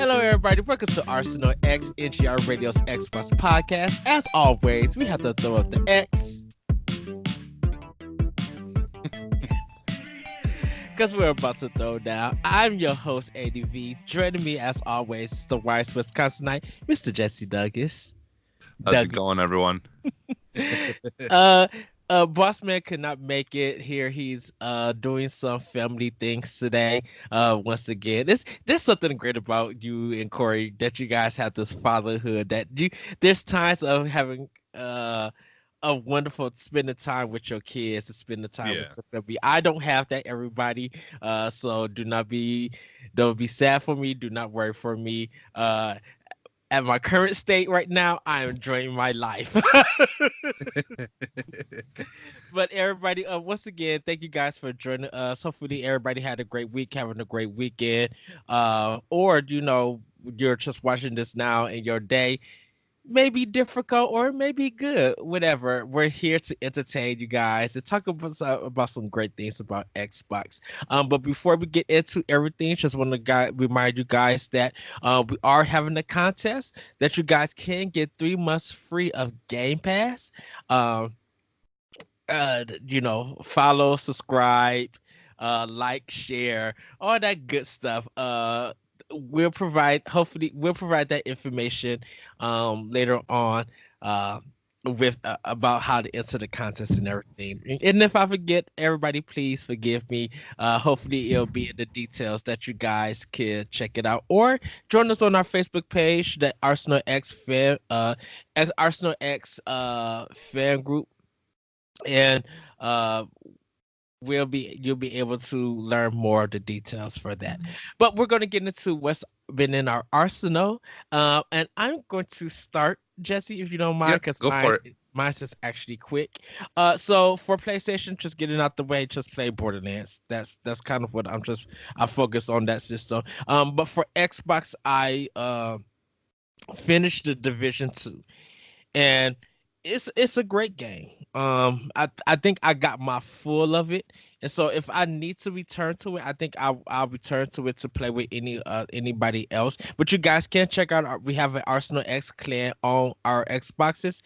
Hello, everybody. Welcome to Arsenal X, NGR Radio's Xbox podcast. As always, we have to throw up the X because we're about to throw down. I'm your host, ADV. Joining me, as always, is the wise Wisconsinite, Mr. Jesse Douglas. How's it going, everyone? uh, Boss Man could not make it here. He's doing some family things today. Once again, there's something great about you and Corey that you guys have this fatherhood that there's times of having a wonderful spending time with your kids, to spend the time with the family. I don't have that, everybody. So don't be sad for me. Do not worry for me. At my current state right now, I am enjoying my life. But everybody, once again, thank you guys for joining us. Hopefully, everybody had a great week, having a great weekend. Or you're just watching this now, and your day may be difficult or maybe good, whatever. We're here to entertain you guys and talk about some great things about Xbox. But before we get into everything, just want to remind you guys that we are having a contest that you guys can get 3 months free of Game Pass. Follow, subscribe, like, share, all that good stuff. Hopefully we'll provide that information later on with about how to enter the contest and everything. And if I forget, everybody, please forgive me. Hopefully it'll be in the details that you guys can check it out, or join us on our Facebook page, the Arsenal X fan group, and you'll be able to learn more of the details for that. But we're going to get into what's been in our arsenal, and I'm going to start, Jesse, if you don't mind, because mine's is actually quick. So for PlayStation, just getting out the way, just play Borderlands. That's kind of what I focus on that system. But for Xbox, I finished the Division 2, and it's a great game. I think I got my full of it, and so if I need to return to it, I think I'll return to it to play with anybody else. But you guys can check out we have an Arsenal X clan on our Xboxes.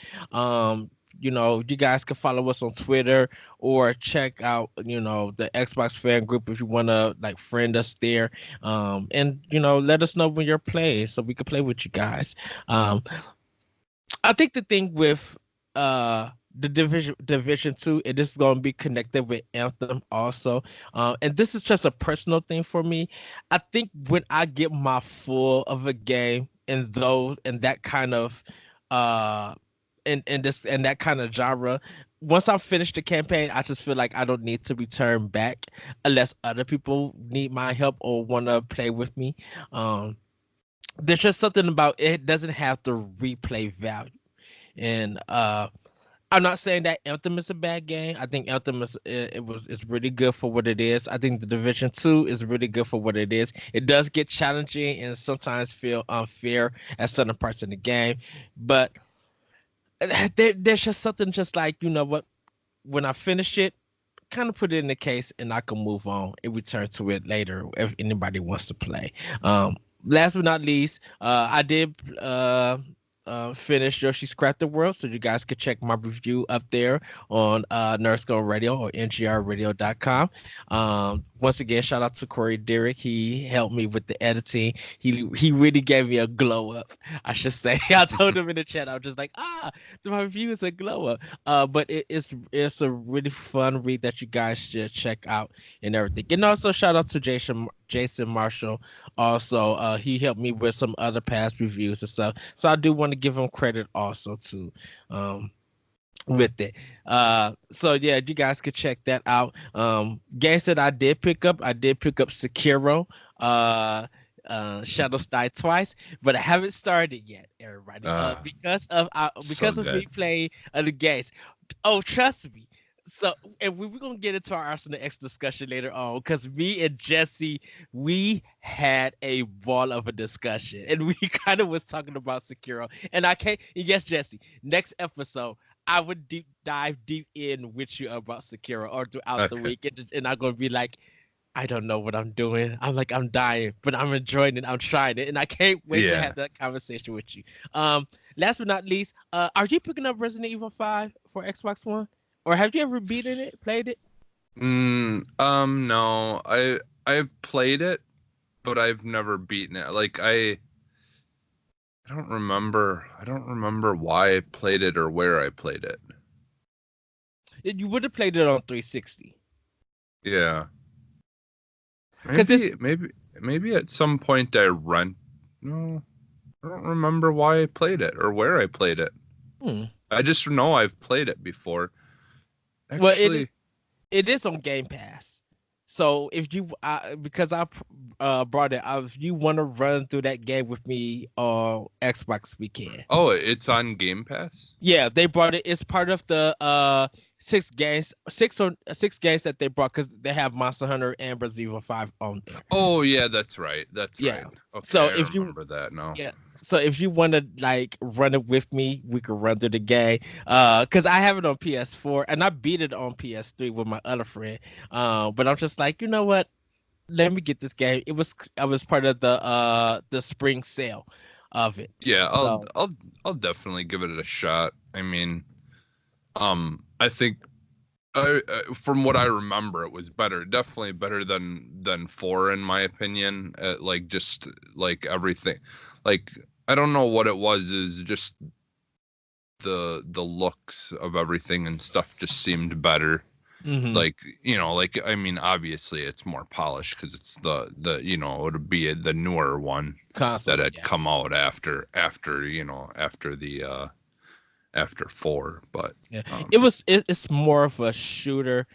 You guys can follow us on Twitter or check out the Xbox fan group if you want to friend us there. And let us know when you're playing so we can play with you guys. I think the thing with the division 2, it is going to be connected with Anthem also, and this is just a personal thing for me. I think when I get my full of a game in that kind of in that kind of genre, once I finish the campaign, I just feel like I don't need to return back unless other people need my help or want to play with me. There's just something about it doesn't have the replay value. And I'm not saying that Anthem is a bad game. I think Anthem is really good for what it is. I think the Division 2 is really good for what it is. It does get challenging and sometimes feel unfair at certain parts of the game, but there's just something just like, what, when I finish it, kind of put it in the case and I can move on and return to it later if anybody wants to play. Last but not least, I did finish Yoshi's Crafted World, so you guys can check my review up there on Nerd's Radio or ngrradio.com. Once again, shout out to Corey Dirrig. He helped me with the editing. He really gave me a glow up, I should say. I told him in the chat, I was just like, my review is a glow up. But it's a really fun read that you guys should check out and everything. And also shout out to Jason Marshall. Also, he helped me with some other past reviews and stuff. So I do want to give him credit also too. With it. So yeah, you guys could check that out. Games that I did pick up Sekiro, Shadows Die Twice, but I haven't started yet, everybody. Because of me playing the games. Oh, trust me. So, and we're gonna get into our Arsenal X discussion later on, because me and Jesse, we had a ball of a discussion, and we kind of was talking about Sekiro. And yes, Jesse, next episode, I would dive deep in with you about Sekiro or throughout the week, and I'm gonna be like, I don't know what I'm doing. I'm like, I'm dying, but I'm enjoying it. I'm trying it, and I can't wait to Yeah. have that conversation with you. Last but not least, are you picking up Resident Evil 5 for Xbox One, or have you ever beaten it, played it? No. I've played it, but I've never beaten it. Like I don't remember why I played it or where I played it. You would have played it on 360. Yeah. Because this, Maybe at some point I rent. No, I don't remember why I played it or where I played it. hmm. I just know I've played it before. Well, Actually, it is on Game Pass. So if you, because I brought it, if you want to run through that game with me on Xbox, we can. oh, it's on Game Pass? Yeah, they brought it. It's part of the six games that they brought because they have Monster Hunter and Resident Evil 5 on there. Oh yeah, that's right. That's Yeah. right. Okay, So I if you remember that now. Yeah. So if you want to like run it with me, we could run through the game. Cause I have it on PS4 and I beat it on PS3 with my other friend. But I'm just like, you know what? Let me get this game. I was part of the spring sale of it. Yeah, So I'll definitely give it a shot. I mean, I think from what I remember, it was better. Definitely better than 4 in my opinion. Like just like everything, like I don't know what it was. Is just the looks of everything and stuff just seemed better. mhm. Like like I mean, obviously it's more polished because it's the it would be the newer one that Consoles, had yeah. come out after after the after 4, but Yeah. um It's more of a shooter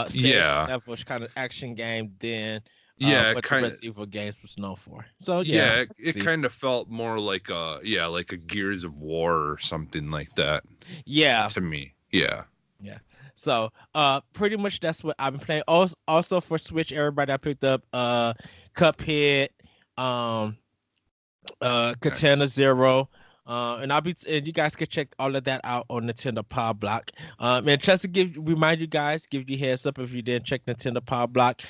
stage yeah. level kind of action game than Yeah, what the kind of. Resident Evil games was known for. So yeah, Yeah, I can it see. kind of felt more like like a Gears of War or something like that Yeah, to me. Yeah. yeah. So pretty much that's what I've been playing. Also for Switch, everybody I picked up Cuphead, um Katana Nice. Zero. And you guys can check all of that out on Nintendo Power Block. And just to remind you guys, give you heads up if you didn't check Nintendo Power Block.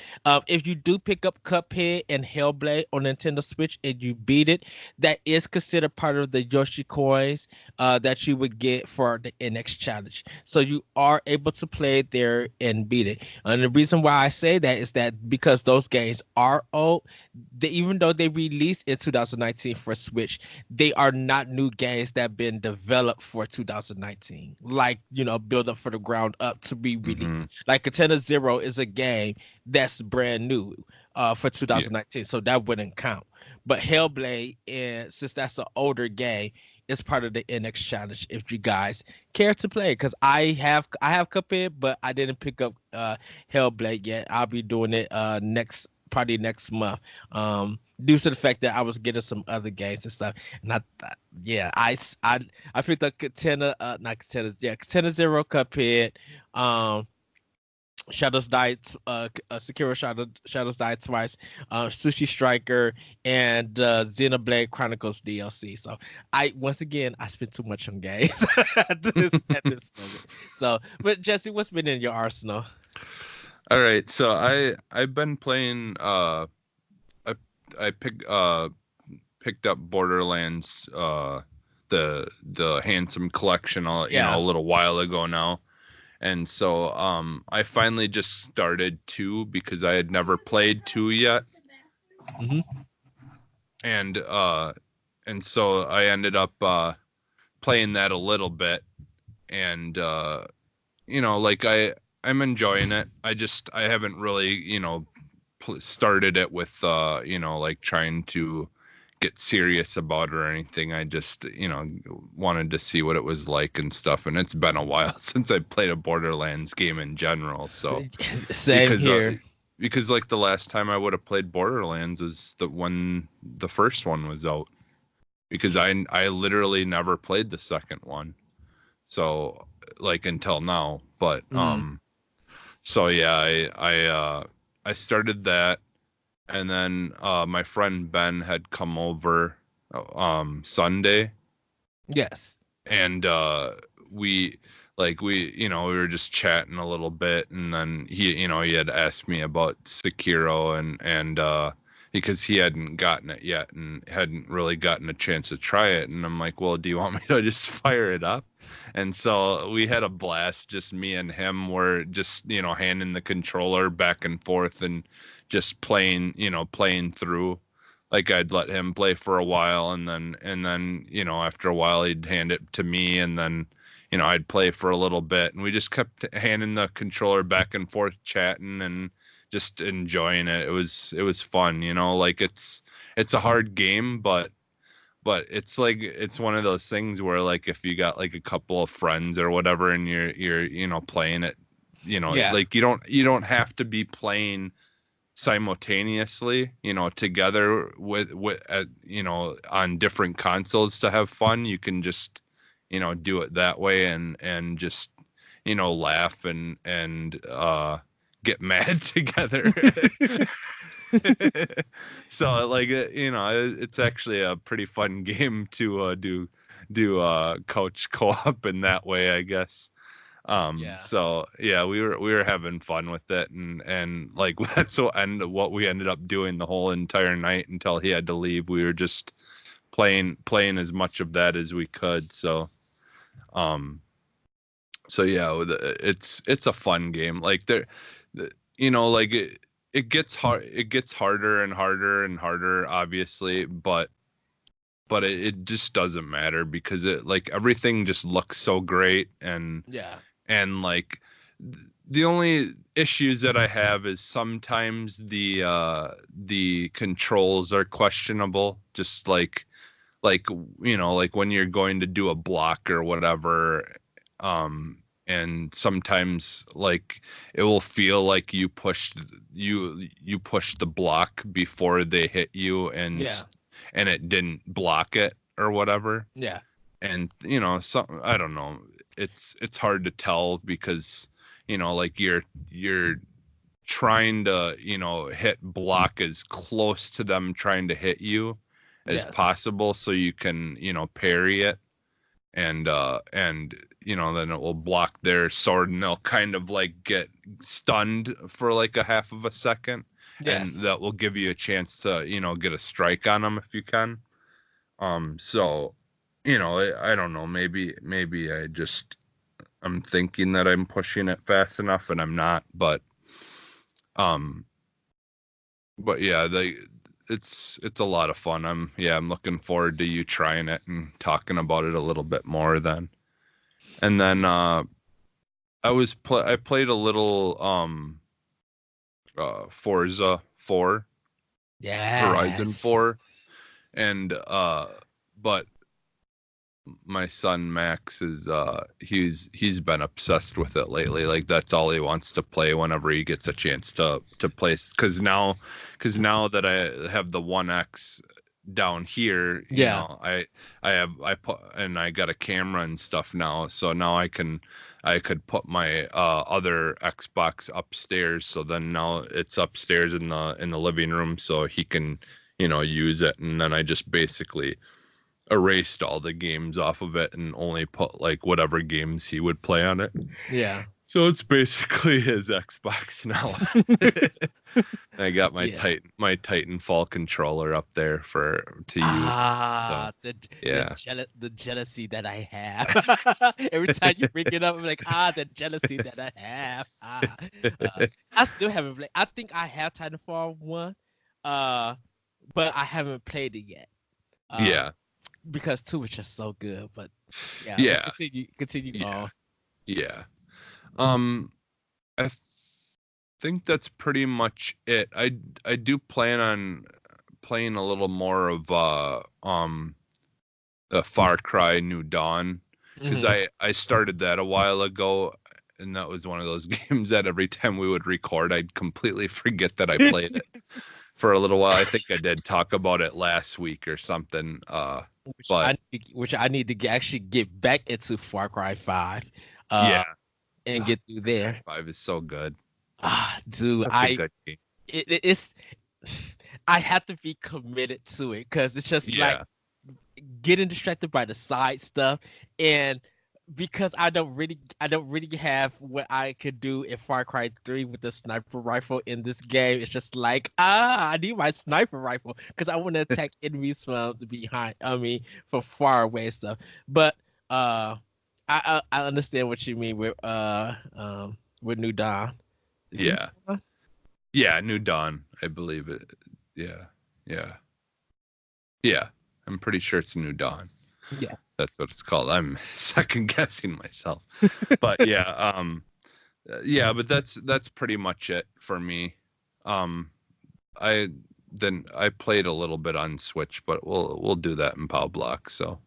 If you do pick up Cuphead and Hellblade on Nintendo Switch and you beat it, that is considered part of the Yoshi coins that you would get for the NX challenge. So you are able to play it there and beat it. And the reason why I say that is that because those games are old, even though they released in 2019 for Switch, they are not new games that have been developed for 2019. Like, build up for the ground up to be Mm-hmm. released. Like Katana Zero is a game that's brand new for Yeah. 2019, so that wouldn't count. But Hellblade, and since that's an older game, it's part of the NX challenge. If you guys care to play, because I have Cuphead, but I didn't pick up Hellblade yet. I'll be doing it probably next month. Due to the fact that I was getting some other games and stuff. And yeah, I picked up Katana, not Katana, yeah, Katana Zero, Cuphead, um, Shadows Died, Sekiro Shadows Died Twice, Sushi Striker, and Xenoblade Chronicles DLC. So once again I spent too much on games at this moment. So, but Jesse, what's been in your arsenal? All right. So I've been playing I I picked up Borderlands the Handsome Collection a Yeah. little while ago now. And so I finally just started 2 because I had never played 2 yet. Hmm. And so I ended up playing that a little bit, and like I'm enjoying it. I haven't really started it with like trying to get serious about it or anything. I just wanted to see what it was like and stuff, and it's been a while since I played a Borderlands game in general. So Same because here. like the last time I would have played Borderlands is when the first one was out, because I literally never played the second one. So like until now, but Mm, so yeah, I started that, and then my friend Ben had come over Sunday, yes. and we like we were just chatting a little bit, and then he had asked me about Sekiro, and because he hadn't gotten it yet and hadn't really gotten a chance to try it, and I'm like, well, do you want me to just fire it up? And so we had a blast, just me and him were just handing the controller back and forth and just playing through. Like I'd let him play for a while, and then after a while he'd hand it to me, and then I'd play for a little bit, and we just kept handing the controller back and forth, chatting and just enjoying it. It was fun, like it's a hard game, but it's like it's one of those things where like if you got like a couple of friends or whatever and you're playing it, Yeah. like you don't have to be playing simultaneously, together with on different consoles to have fun. You can just do it that way and just laugh and get mad together. So like it's actually a pretty fun game to do couch co-op in that way, I guess. Yeah. So yeah, we were having fun with it, and like that's what we ended up doing the whole entire night until he had to leave. We were just playing as much of that as we could. Um so yeah, it's a fun game. Like like it gets harder and harder and harder, obviously, but it just doesn't matter because it like everything just looks so great, and Yeah. like the only issues that I have is sometimes the controls are questionable, just like like when you're going to do a block or whatever, and sometimes like it will feel like you pushed the block before they hit you, Yeah. and it didn't block it or whatever. Yeah. And some, I don't know, it's hard to tell because like you're trying to hit block as close to them trying to hit you as Yes. possible so you can parry it, and then it will block their sword, and they'll kind of like get stunned for like a half of a second, and Yes. that will give you a chance to get a strike on them if you can. So I don't know, maybe I'm thinking that I'm pushing it fast enough and I'm not, um but yeah, it's a lot of fun. I'm looking forward to you trying it and talking about it a little bit more then. And then I played a little Forza 4, Horizon Yes. 4, and but my son Max is he's been obsessed with it lately. Like that's all he wants to play whenever he gets a chance to play. Because now that I have the One X down here, Yeah. I put, and I got a camera and stuff now, so now I could put my other Xbox upstairs. So then now it's upstairs in the living room, so he can use it, and then I just basically erased all the games off of it and only put like whatever games he would play on it. Yeah. So it's basically his Xbox now. I got my Yeah. Titanfall controller up there to use. So yeah. The jealousy that I have. Every time you bring it up, I'm like, the jealousy that I have. I still haven't played. I think I have Titanfall 1, uh, but I haven't played it yet. Uh, Yeah. because 2 is just so good. But yeah, but Yeah. continue Yeah. on. Yeah. Um I think that's pretty much it. I do plan on playing a little more of the Far Cry New Dawn, because Hmm. I started that a while ago, and that was one of those games that every time we would record I'd completely forget that I played it for a little while. I think I did talk about it last week or something, but Which I need to actually get back into Far Cry 5, yeah. and Ah, get through Far Cry there. 5 is so good. Dude, Such a good game. it's I have to be committed to it because it's just like Yeah. getting distracted by the side stuff, and because I don't really have what I could do in Far Cry 3 with the sniper rifle in this game. It's just like, I need my sniper rifle because I want to attack enemies from the behind. I mean, from far away and stuff. But uh, I understand what you mean with New Dawn. Is it Yeah. New Dawn? Yeah, New Dawn, I believe it. Yeah. Yeah. Yeah. I'm pretty sure it's New Dawn. Yeah. That's what it's called. I'm second guessing myself. But yeah, but that's pretty much it for me. Um I I played a little bit on Switch, but we'll do that in Pow Block. So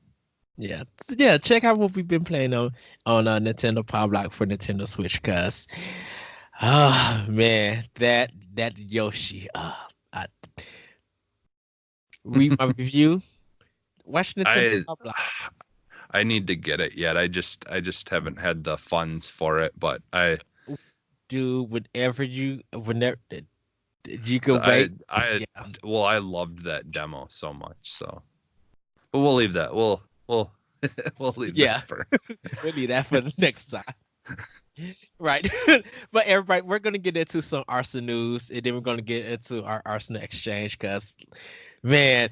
Yeah, yeah. Check out what we've been playing on Nintendo Power Block for Nintendo Switch, cause, oh man, that Yoshi. I read my review. Watch Nintendo I Power Block. I need to get it yet. I just haven't had the funds for it, but Do whenever you so can wait. Yeah, I loved that demo so much. So, but we'll leave that. We'll we'll leave that yeah. for. We'll leave that for the next time. Right. But everybody, we're gonna get into some Arsenal news, and then we're gonna get into our Arsenal exchange, cause man,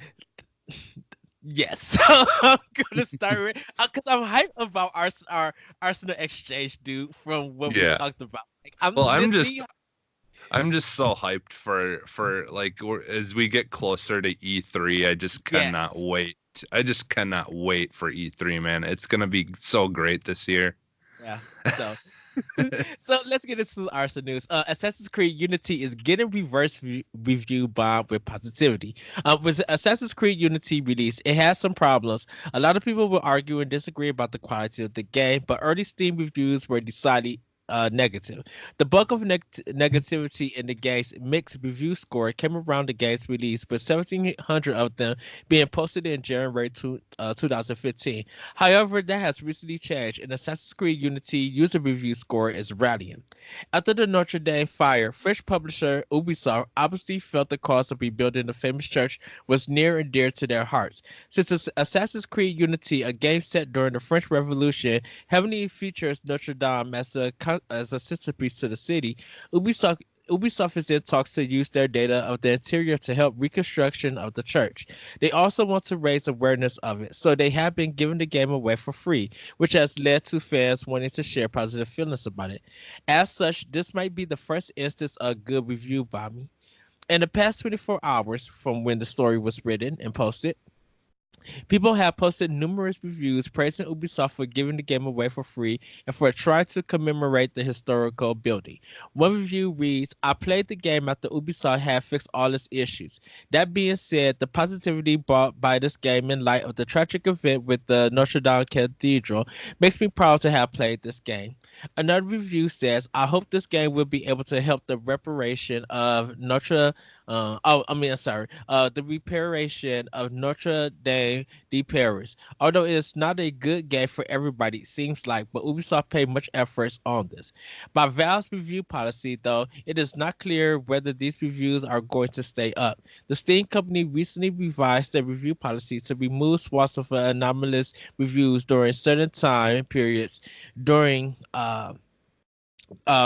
yes. So I'm gonna start with because I'm hyped about our Arsenal exchange, dude. From what we Yeah. talked about, like I'm Well, literally I'm just so hyped for like as we get closer to E3. I just cannot yes. wait. I just cannot wait for E3, man. It's gonna be so great this year. Yeah. So so let's get into Arsenal news. Assassin's Creed Unity is getting review bombed with positivity. With Assassin's Creed Unity release, it has some problems. A lot of people will argue and disagree about the quality of the game, but early Steam reviews were decidedly negative. The bulk of negativity in the game's mixed review score came around the game's release, with 1,700 of them being posted in January 2015. However, that has recently changed, and Assassin's Creed Unity user review score is rallying. After the Notre Dame fire, French publisher Ubisoft obviously felt the cause of rebuilding the famous church was near and dear to their hearts. Since Assassin's Creed Unity, a game set during the French Revolution, heavily features Notre Dame as a centerpiece to the city, Ubisoft is in talks to use their data of the interior to help reconstruction of the church. They also want to raise awareness of it, so they have been giving the game away for free, which has led to fans wanting to share positive feelings about it. As such, this might be the first instance of good review bombing. In the past 24 hours from when the story was written and posted, people have posted numerous reviews praising Ubisoft for giving the game away for free and for trying to commemorate the historical building. One review reads, I played the game after Ubisoft had fixed all its issues. That being said, the positivity brought by this game in light of the tragic event with the Notre Dame Cathedral makes me proud to have played this game. Another review says, I hope this game will be able to help the reparation of the reparation of Notre Dame de Paris. Although it is not a good game for everybody, it seems like, but Ubisoft paid much efforts on this. By Valve's review policy, though, it is not clear whether these reviews are going to stay up. The Steam company recently revised their review policy to remove swaths of anomalous reviews during certain time periods during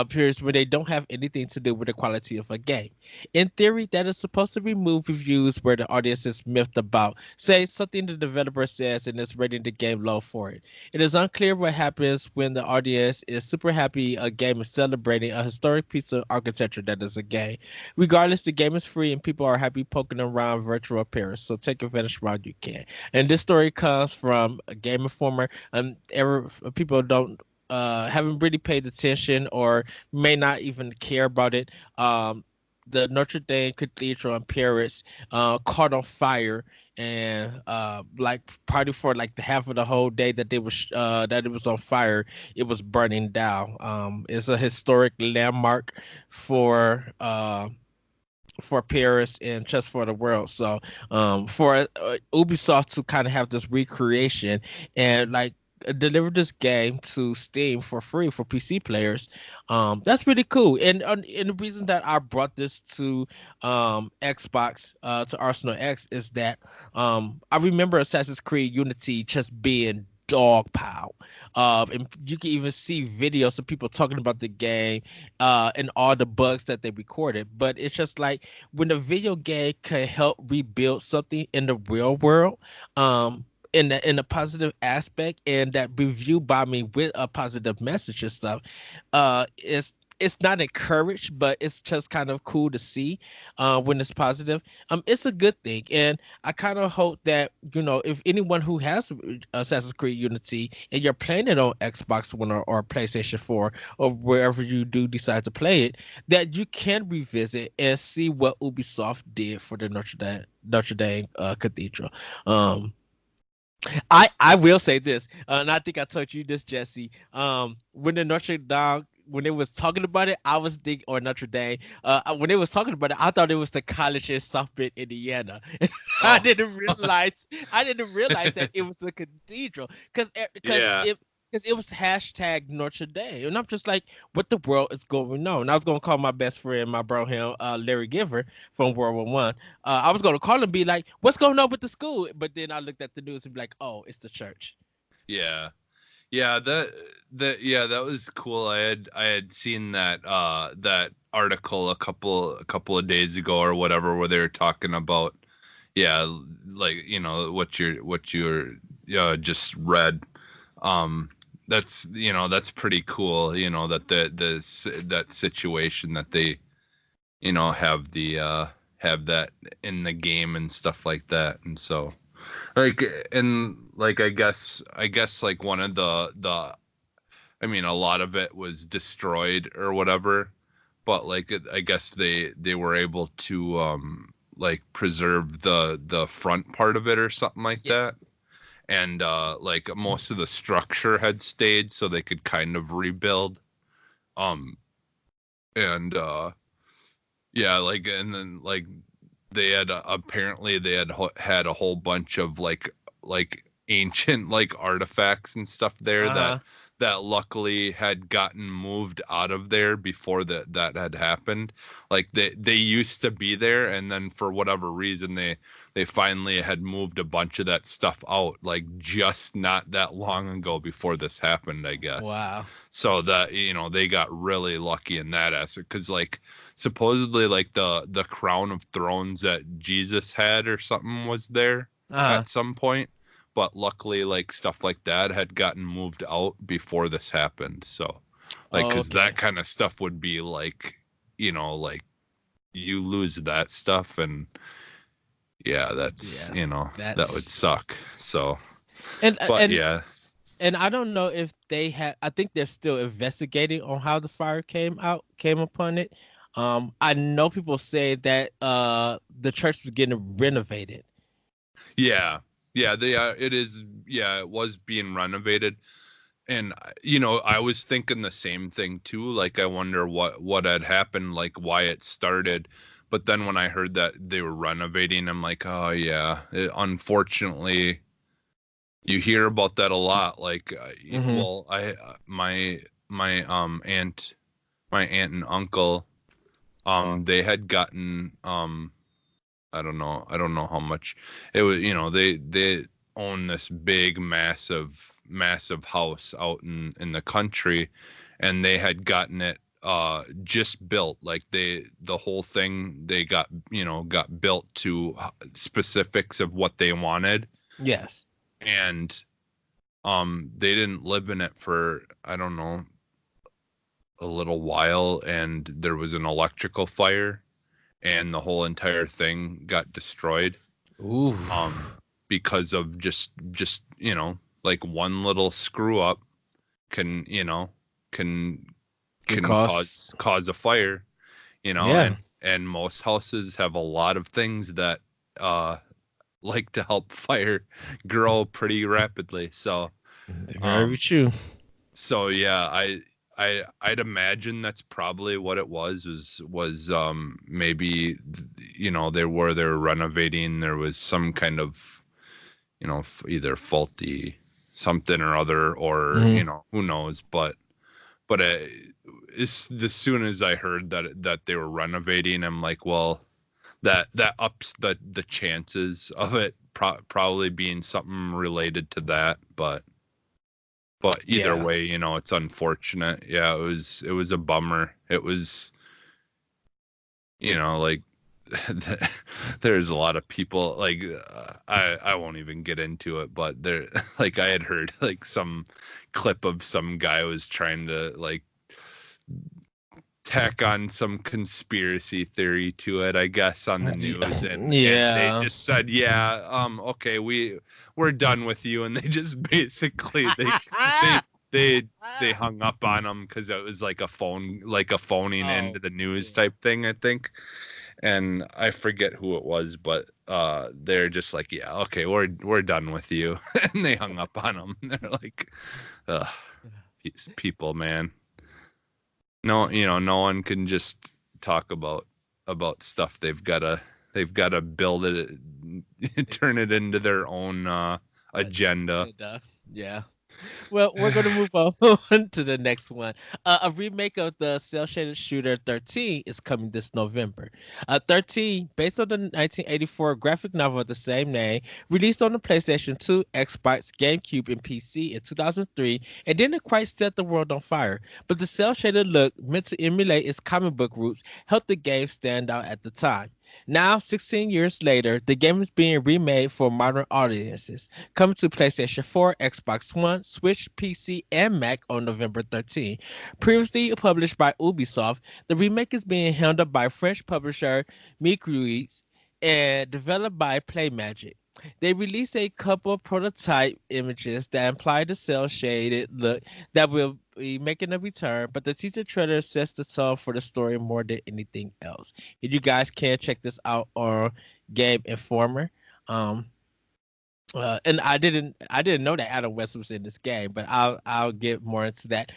periods where they don't have anything to do with the quality of a game. In theory, that is supposed to remove reviews where the audience is miffed about, say something the developer says and is rating the game low for it. It is unclear what happens when the audience is super happy a game is celebrating a historic piece of architecture that is a game. Regardless, the game is free and people are happy poking around virtual Paris, so take advantage while you can. And this story comes from a Game Informer. People don't haven't really paid attention or may not even care about it. The Notre Dame Cathedral in Paris caught on fire, and like probably for like the half of the whole day that it was on fire, it was burning down. It's a historic landmark for Paris and just for the world. So for Ubisoft to kind of have this recreation and like deliver this game to Steam for free for PC players, that's really cool. And the reason that I brought this to Xbox to Arsenal X is that I remember Assassin's Creed Unity just being dog pile. And you can even see videos of people talking about the game, and all the bugs that they recorded. But it's just like when the video game can help rebuild something in the real world, in a positive aspect, and that review bombing with a positive message and stuff, it's not encouraged, but it's just kind of cool to see when it's positive. It's a good thing, and I kind of hope that, if anyone who has Assassin's Creed Unity and you're playing it on Xbox One or PlayStation 4 or wherever you do decide to play it, that you can revisit and see what Ubisoft did for the Notre Dame Cathedral. I will say this, and I think I told you this, Jesse. When the Notre Dame, when it was talking about it, I was thinking, or Notre Dame, when it was talking about it, I thought it was the college in South Bend, Indiana. I Oh, didn't realize, I didn't realize that it was the cathedral, because yeah. it was hashtag Notre Dame, and I'm just like, what the world is going on? And I was gonna call my best friend, my bro, him, Larry Giver from World War One. I was gonna call and be like, "What's going on with the school?" But then I looked at the news and be like, "Oh, it's the church." Yeah. Yeah, that was cool. I had seen that article a couple of days ago or whatever, where they were talking about, yeah, like, what you're just read. Um that's pretty cool, that that situation that they, have that in the game and stuff like that. And so, like, and like, I guess like one of the I mean, a lot of it was destroyed or whatever, but like, I guess they were able to, like, preserve the front part of it or something like that. Yes. And like, most of the structure had stayed, so they could kind of rebuild. um and yeah, like, and then, like, they had, apparently they had a whole bunch of, like ancient, like, artifacts and stuff there, that Uh-huh. luckily had gotten moved out of there before that had happened. Like, they used to be there, and then for whatever reason they finally had moved a bunch of that stuff out, like, just not that long ago before this happened, I guess. Wow. So that, they got really lucky in that aspect, because, like, supposedly, like, the crown of thrones that Jesus had or something was there Uh-huh. at some point, but luckily, like, stuff like that had gotten moved out before this happened. So, like, Oh, because that okay. kind of stuff would be like, like, you lose that stuff, and yeah, that's, Yeah. that would That's suck. So, and but and yeah. and I don't know if they had. I think they're still investigating on how the fire came upon it. I know people say that the church was getting renovated. Yeah. Yeah, it is. Yeah, it was being renovated. And, I was thinking the same thing too. Like, I wonder what had happened, like, why it started. But then when I heard that they were renovating, I'm like, oh yeah. Unfortunately, you hear about that a lot. Like, Mm-hmm. well, my aunt and uncle, they had gotten, I don't know how much it was. They own this big, massive house out in the country, and they had gotten it just built. Like, the whole thing, they got built to specifics of what they wanted. Yes. And they didn't live in it for, I don't know, a little while, and there was an electrical fire, and the whole entire thing got destroyed, Ooh. um because of just like, one little screw up can, can Can can cause cause. cause a fire. Yeah. And most houses have a lot of things that uh like to help fire grow pretty rapidly. So, Very um true. yeah, I'd imagine that's probably what it was, maybe, they were renovating, there was some kind of, either faulty something or other, or, Hmm. who knows. But as soon as I heard that they were renovating, I'm like, well, that ups the chances of it probably being something related to that. But But either Yeah. way, it's unfortunate. Yeah, it was a bummer. It was, like there's a lot of people like I won't even get into it, but there like I had heard like some clip of some guy was trying to like tack on some conspiracy theory to it, I guess, on the news, and they Yeah. just said, yeah, okay, we're done with you, and they just basically they they they hung up on him because it was like a phoning into Oh, the news yeah. type thing, I think. And I forget who it was, but they're just like, yeah, okay, we're done with you, and they hung up on him. They're like, Ugh, these people, man. No, no one can just talk about stuff. They've gotta build it, turn it into their own agenda. Yeah. Well, we're going to move on to the next one. A remake of the cel shaded shooter 13 is coming this November. 13, based on the 1984 graphic novel of the same name, released on the PlayStation 2, Xbox, GameCube, and PC in 2003, and didn't quite set the world on fire. But the cel shaded look, meant to emulate its comic book roots, helped the game stand out at the time. Now, 16 years later, the game is being remade for modern audiences, coming to PlayStation 4, Xbox One, Switch, PC, and Mac on November 13. Previously published by Ubisoft, the remake is being handled by French publisher Micruiz and developed by Playmagic. They released a couple prototype images that imply the cel shaded look that will be making a return, but the teaser trailer sets the tone for the story more than anything else. If you guys can check this out on Game Informer. Um, and I didn't know that Adam West was in this game, but I'll get more into that.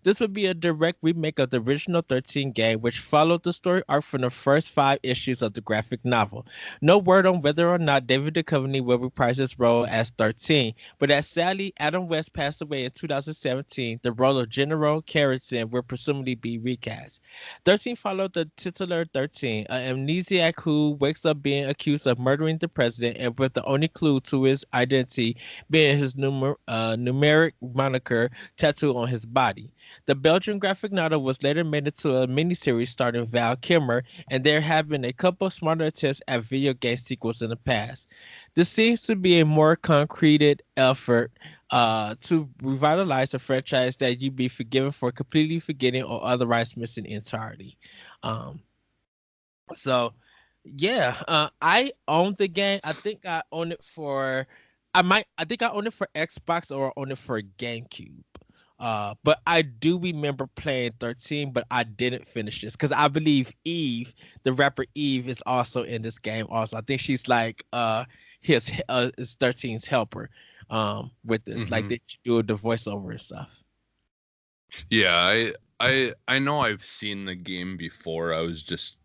This would be a direct remake of the original 13 game, which followed the story arc from the first 5 issues of the graphic novel. No word on whether or not David Duchovny will reprise his role as 13, but as sadly Adam West passed away in 2017, the role of General Carrington will presumably be recast. 13 followed the titular 13, an amnesiac who wakes up being accused of murdering the president, and with the only clue to his identity being his numeric moniker tattooed on his body. The Belgian graphic novel was later made into a miniseries starring Val Kilmer, and there have been a couple of smarter attempts at video game sequels in the past. This seems to be a more concreted effort to revitalize a franchise that you'd be forgiven for completely forgetting or otherwise missing entirely. Um, so yeah, I own the game. I think I own it for I think I own it for Xbox or own it for GameCube. But I do remember playing 13, but I didn't finish this because I believe Eve, the rapper Eve, is also in this game. Also, I think she's like his is 13's helper with this. Like Hmm. they do the voiceover and stuff. Yeah, I know I've seen the game before. I was just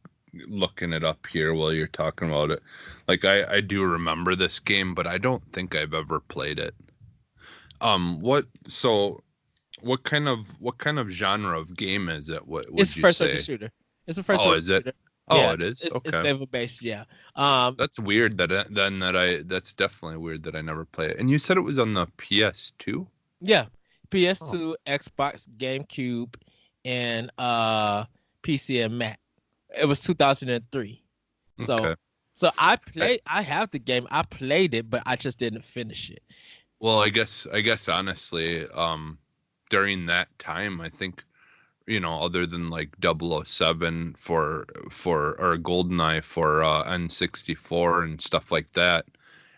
looking it up here while you're talking about it. Like I do remember this game, but I don't think I've ever played it. What so what kind of genre of game is it? What It's would a you first person say? shooter. It's a first Oh, person is it? shooter. Oh, Yeah, it is. it's Okay. level based. Yeah. Um, That's weird that's definitely weird that I never play it. And you said it was on the PS2? Yeah, Oh, PS2, Xbox, GameCube, and PC and Mac. It was 2003. So okay. I have the game. I played it, but I just didn't finish it. Well, I guess honestly, during that time, I think, other than like 007 for or GoldenEye for N64 and stuff like that,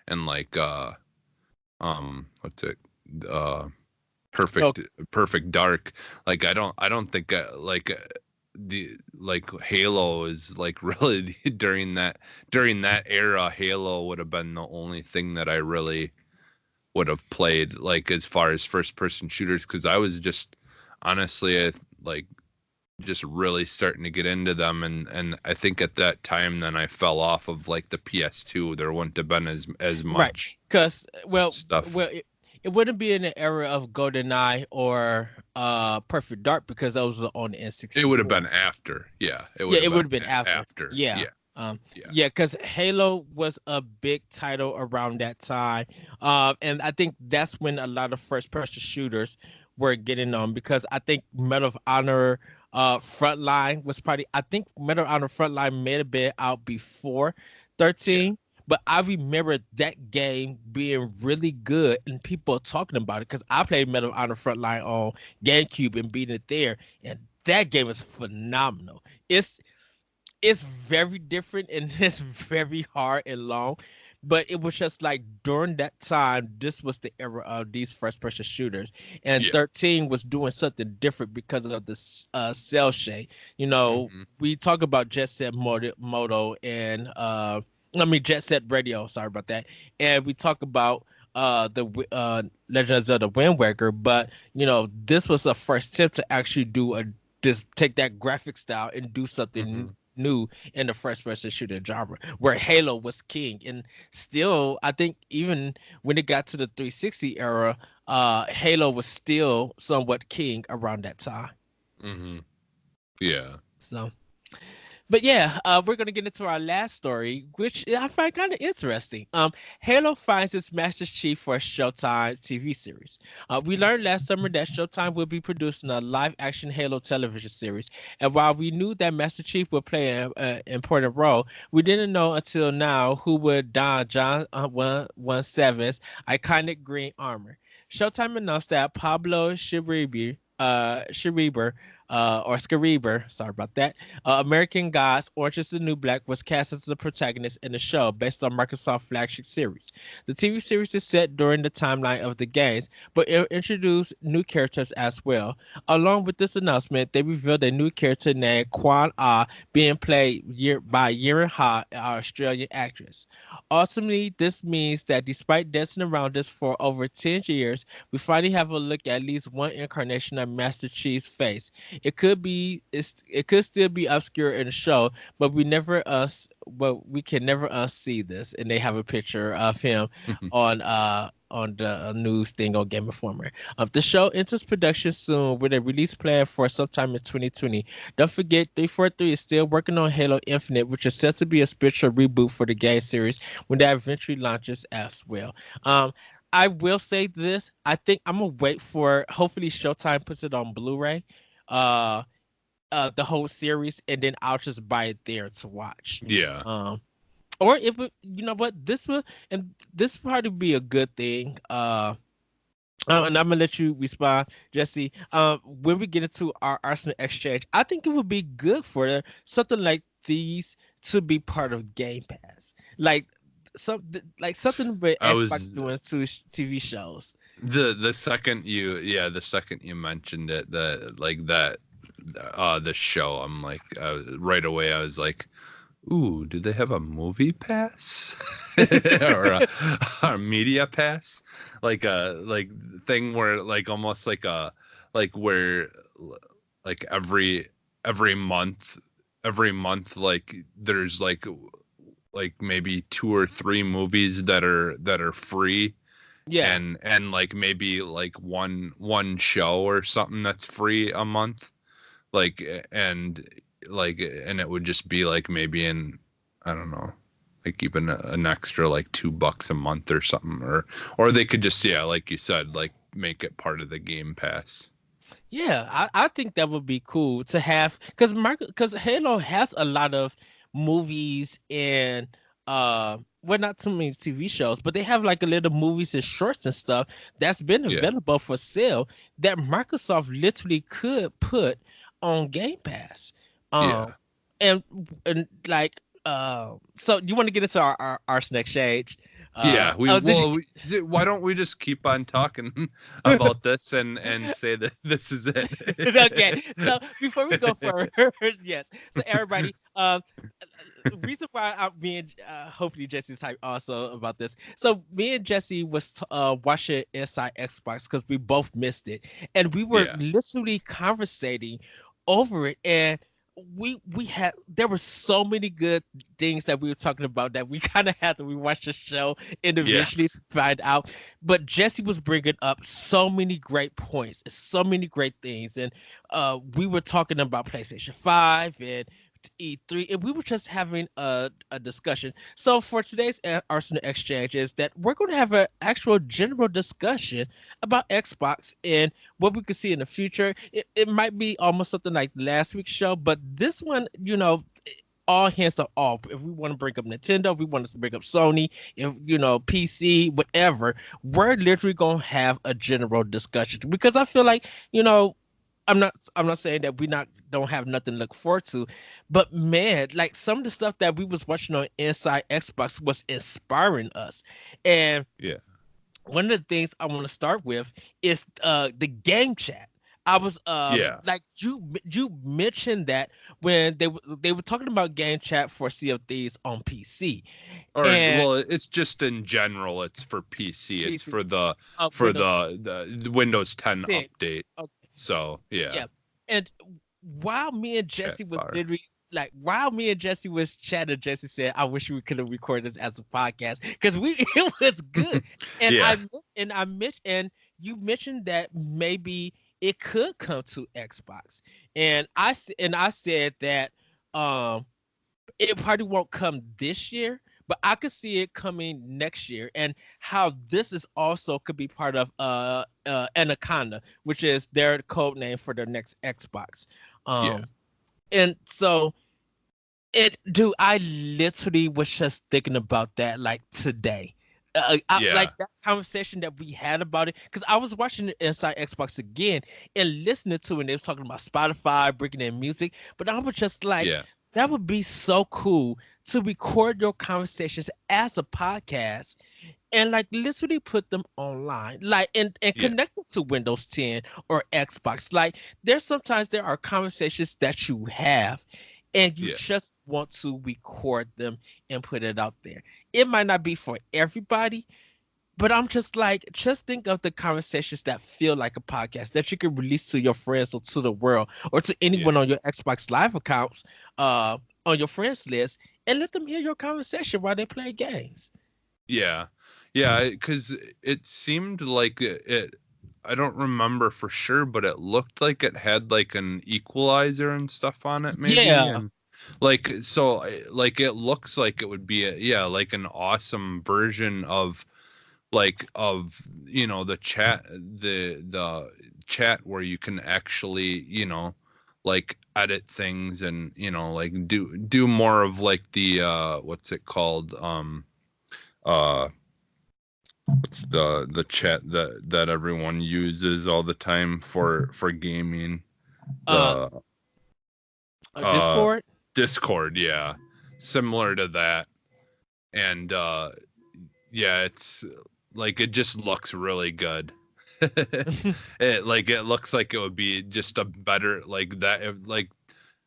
and like what's it? Uh Oh, Perfect Dark. Like I don't think the like Halo is like really during that era, Halo would have been the only thing that I really would have played, like as far as first person shooters, because I was just honestly like just really starting to get into them, and I think at that time then I fell off of like the PS2. There wouldn't have been as right. much Because stuff. it wouldn't be in the era of GoldenEye or Perfect Dark because those were on the It would have N64. been after. Yeah, it would Yeah, have it would been have been after. after. Yeah. Yeah. Yeah. Yeah, because Halo was a big title around that time, and I think that's when a lot of first-person shooters were getting on. Because I think Medal of Honor, Frontline was probably. I think Medal of Honor Frontline may have been out before Yeah. 13, but I remember that game being really good and people talking about it because I played Medal of Honor Frontline on GameCube and beating it there, and that game is phenomenal. It's very different and it's very hard and long, but it was just like during that time this was the era of these first person shooters, and Yeah. 13 was doing something different because of the cell shade. Hmm. We talk about Jet Set Moto and I mean Jet Set Radio, sorry about that, and we talk about Legends of the Wind Waker, but this was the first tip to actually do a just take that graphic style and do something Hmm. new in the first person shooter genre where Halo was king. And still I think even when it got to the 360 era, Halo was still somewhat king around that time. Hmm. Yeah. So but yeah, we're gonna get into our last story, which I find kind of interesting. Halo finds its Master Chief for a Showtime TV series. We learned last summer that Showtime will be producing a live-action Halo television series, and while we knew that Master Chief would play an important role, we didn't know until now who would don John 117's iconic green armor. Showtime announced that Pablo Schreiber, sorry about that, American Gods, Orange is the New Black was cast as the protagonist in the show based on Microsoft flagship series. The TV series is set during the timeline of the games, but it introduced new characters as well. Along with this announcement, they revealed a new character named Quan Ah being played by Yirin Ha, an Australian actress. Ultimately, this means that despite dancing around this for over 10 years, we finally have a look at least one incarnation of Master Chief's face. It could still be obscure in the show, but we can never unsee this. And they have a picture of him on the news thing on Game Informer. The show enters production soon with a release plan for sometime in 2020. Don't forget, 343 is still working on Halo Infinite, which is set to be a spiritual reboot for the game series when that eventually launches as well. I will say this. I think I'm gonna wait for hopefully Showtime puts it on Blu-ray. Uh the whole series, and then I'll just buy it there to watch. Yeah. Um, or if you know what this will, and this probably be a good thing. And I'm gonna let you respond, Jesse. When we get into our Arsenal exchange, I think it would be good for something like these to be part of Game Pass, like something with I Xbox was doing to TV shows. the second you mentioned it, the like that the show, I'm like, right away I was like, ooh, do they have a movie pass or a media pass, like a thing where like almost like a like where like every month like there's like maybe two or three movies that are free, Yeah, and like maybe like one show or something that's free a month, like, and and it would just be like maybe in, I don't know, like even an extra like $2 a month or something, or they could just, yeah, like you said, like make it part of the Game Pass. yeah, I think that would be cool to have because Halo has a lot of movies and well, not too many TV shows, but they have like a little movies and shorts and stuff that's been Yeah. available for sale that Microsoft literally could put on Game Pass. Um Yeah. and like so you want to get into our Arsenal exchange? Yeah, we Oh, did you well, why don't we just keep on talking about this and say that this is it? okay, so before we go further, yes. So everybody, reason why I'm me and hopefully Jesse's hype also about this. So me and Jesse was watching Inside Xbox because we both missed it, and we were Yeah. literally conversating over it, and we had there were so many good things that we were talking about that we kind of had to rewatch the show Yeah. individually to find out. But Jesse was bringing up so many great points, so many great things, and we were talking about PlayStation 5 and E3, and we were just having a discussion. So for today's Arsenal Exchange is that we're going to have an actual general discussion about Xbox and what we could see in the future. It might be almost something like last week's show, but this one, all hands are off. If we want to bring up Nintendo, if we want to bring up Sony, if PC, whatever, we're literally gonna have a general discussion because I feel like I'm not saying that we not don't have nothing to look forward to, but man, like some of the stuff that we was watching on Inside Xbox was inspiring us. And Yeah. one of the things I want to start with is the game chat. I was like you mentioned that when they were talking about game chat for Sea of Thieves on PC. Or And well, it's just in general. It's for PC. It's PC for the Windows the Windows 10 10. update. Okay, So yeah, yeah. And while me and chat Jesse was bar. literally while me and Jesse was chatting, Jesse said, "I wish we could have recorded this as a podcast because we it was good." And Yeah, I mentioned, and you mentioned that maybe it could come to Xbox, and I said that um it probably won't come this year, but I could see it coming next year, and how this is also could be part of Anaconda, which is their code name for their next Xbox. yeah, Um, and so I literally was just thinking about that like today. yeah, Like that conversation that we had about it, because I was watching it Inside Xbox again and listening to it, and they was talking about Spotify bringing in music, but I was just like, yeah, that would be so cool to record your conversations as a podcast and like literally put them online, like and yeah, connect them to Windows 10 or Xbox. Like there are conversations that you have and you yeah, just want to record them and put it out there. It might not be for everybody, but I'm just like, just think of the conversations that feel like a podcast that you can release to your friends or to the world or to anyone yeah, on your Xbox Live accounts, on your friends list, and let them hear your conversation while they play games. yeah, yeah. Because it seemed like it. I don't remember for sure, but it looked like it had like an equalizer and stuff on it, maybe, Yeah. and like so, like it looks like it would be like an awesome version of the the chat where you can actually like edit things and like do more of like the what's it called uh what's the chat that everyone uses all the time for gaming, Uh, the uh Discord. Discord, yeah, similar to that. And yeah, it's like it just looks really good. It looks like it would be just a better like that if, like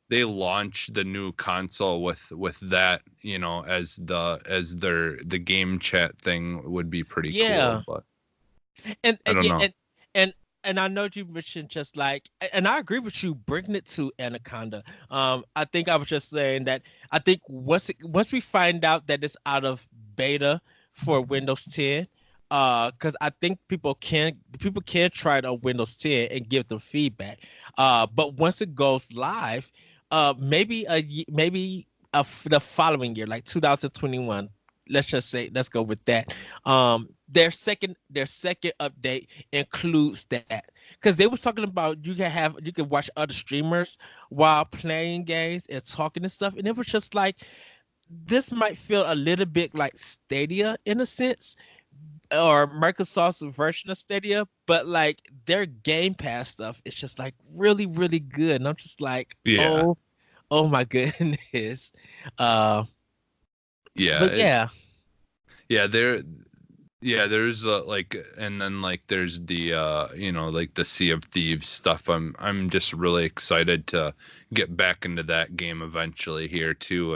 they launch the new console with that, as the game chat thing would be pretty cool, Yeah. but and, I and don't yeah, know. and and I know you mentioned just like, and I agree with you bringing it to Anaconda. I think I was just saying that I think once we find out that it's out of beta for Windows 10, because I think people can try it on Windows 10 and give them feedback. But once it goes live, maybe the following year, like 2021. Let's go with that. Their second update includes that, because they was talking about you can watch other streamers while playing games and talking and stuff, and it was just like, this might feel a little bit like Stadia in a sense, or Microsoft's version of Stadia, but like their Game Pass stuff is just like really really good, and I'm just like, Yeah, oh my goodness. uh yeah, but yeah. yeah. There's like, and then like there's the like the Sea of Thieves stuff. I'm just really excited to get back into that game eventually here too,